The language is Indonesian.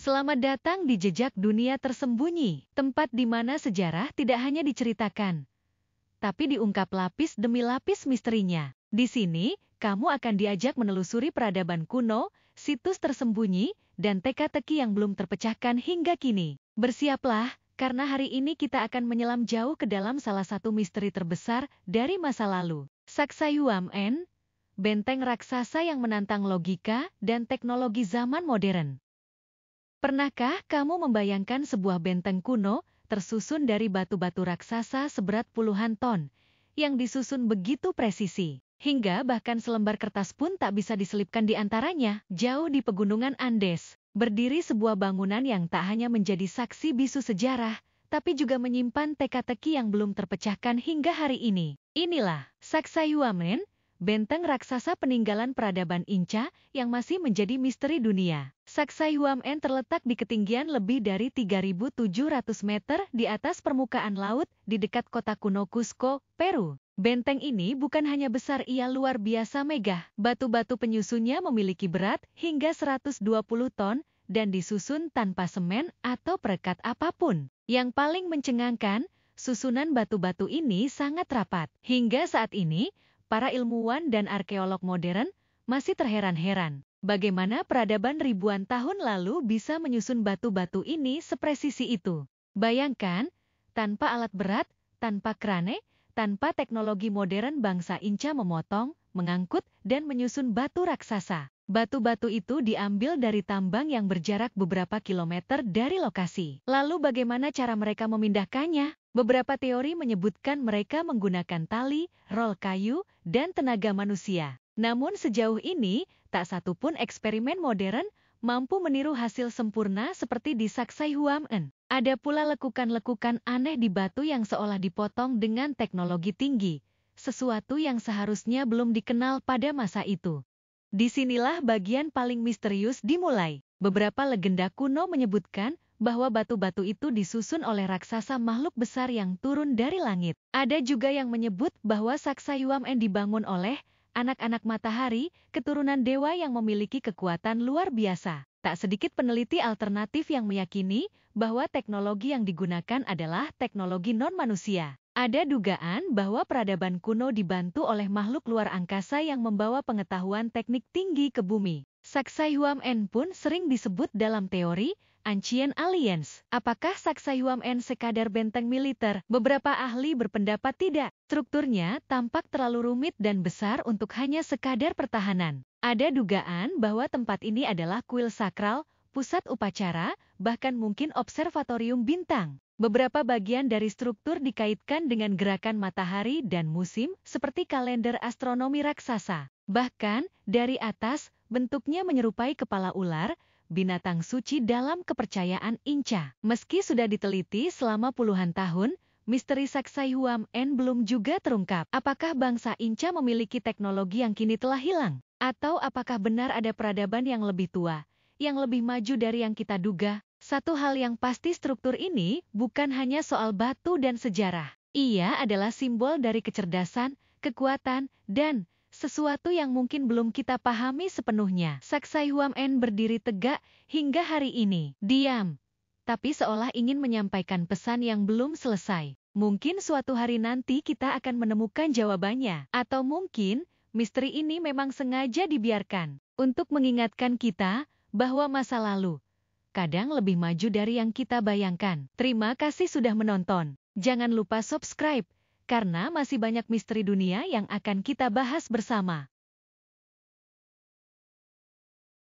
Selamat datang di Jejak Dunia Tersembunyi, tempat di mana sejarah tidak hanya diceritakan, tapi diungkap lapis demi lapis misterinya. Di sini, kamu akan diajak menelusuri peradaban kuno, situs tersembunyi, dan teka-teki yang belum terpecahkan hingga kini. Bersiaplah, karena hari ini kita akan menyelam jauh ke dalam salah satu misteri terbesar dari masa lalu. Sacsayhuaman, benteng raksasa yang menantang logika dan teknologi zaman modern. Pernahkah kamu membayangkan sebuah benteng kuno, tersusun dari batu-batu raksasa seberat puluhan ton, yang disusun begitu presisi, hingga bahkan selembar kertas pun tak bisa diselipkan di antaranya? Jauh di pegunungan Andes, berdiri sebuah bangunan yang tak hanya menjadi saksi bisu sejarah, tapi juga menyimpan teka-teki yang belum terpecahkan hingga hari ini. Inilah Sacsayhuaman, benteng raksasa peninggalan peradaban Inca yang masih menjadi misteri dunia. Sacsayhuaman terletak di ketinggian lebih dari 3.700 meter di atas permukaan laut di dekat kota kuno Cusco, Peru. Benteng ini bukan hanya besar, ia luar biasa megah. Batu-batu penyusunnya memiliki berat hingga 120 ton dan disusun tanpa semen atau perekat apapun. Yang paling mencengangkan, susunan batu-batu ini sangat rapat. Hingga saat ini, para ilmuwan dan arkeolog modern masih terheran-heran bagaimana peradaban ribuan tahun lalu bisa menyusun batu-batu ini sepresisi itu. Bayangkan, tanpa alat berat, tanpa krane, tanpa teknologi modern bangsa Inca memotong, mengangkut, dan menyusun batu raksasa. Batu-batu itu diambil dari tambang yang berjarak beberapa kilometer dari lokasi. Lalu bagaimana cara mereka memindahkannya? Beberapa teori menyebutkan mereka menggunakan tali, rol kayu, dan tenaga manusia. Namun sejauh ini, tak satu pun eksperimen modern mampu meniru hasil sempurna seperti di Sacsayhuaman. Ada pula lekukan-lekukan aneh di batu yang seolah dipotong dengan teknologi tinggi, sesuatu yang seharusnya belum dikenal pada masa itu. Disinilah bagian paling misterius dimulai. Beberapa legenda kuno menyebutkan bahwa batu-batu itu disusun oleh raksasa makhluk besar yang turun dari langit. Ada juga yang menyebut bahwa Sacsayhuaman dibangun oleh anak-anak matahari, keturunan dewa yang memiliki kekuatan luar biasa. Tak sedikit peneliti alternatif yang meyakini bahwa teknologi yang digunakan adalah teknologi non-manusia. Ada dugaan bahwa peradaban kuno dibantu oleh makhluk luar angkasa yang membawa pengetahuan teknik tinggi ke bumi. Sacsayhuaman pun sering disebut dalam teori Ancient Aliens. Apakah Sacsayhuaman sekadar benteng militer? Beberapa ahli berpendapat tidak. Strukturnya tampak terlalu rumit dan besar untuk hanya sekadar pertahanan. Ada dugaan bahwa tempat ini adalah kuil sakral, pusat upacara, bahkan mungkin observatorium bintang. Beberapa bagian dari struktur dikaitkan dengan gerakan matahari dan musim, seperti kalender astronomi raksasa. Bahkan, dari atas, bentuknya menyerupai kepala ular, binatang suci dalam kepercayaan Inca. Meski sudah diteliti selama puluhan tahun, misteri Sacsayhuaman belum juga terungkap. Apakah bangsa Inca memiliki teknologi yang kini telah hilang? Atau apakah benar ada peradaban yang lebih tua, yang lebih maju dari yang kita duga? Satu hal yang pasti, struktur ini bukan hanya soal batu dan sejarah. Ia adalah simbol dari kecerdasan, kekuatan, dan sesuatu yang mungkin belum kita pahami sepenuhnya. Sacsayhuaman berdiri tegak hingga hari ini. Diam, tapi seolah ingin menyampaikan pesan yang belum selesai. Mungkin suatu hari nanti kita akan menemukan jawabannya. Atau mungkin misteri ini memang sengaja dibiarkan untuk mengingatkan kita bahwa masa lalu kadang lebih maju dari yang kita bayangkan. Terima kasih sudah menonton. Jangan lupa subscribe, karena masih banyak misteri dunia yang akan kita bahas bersama.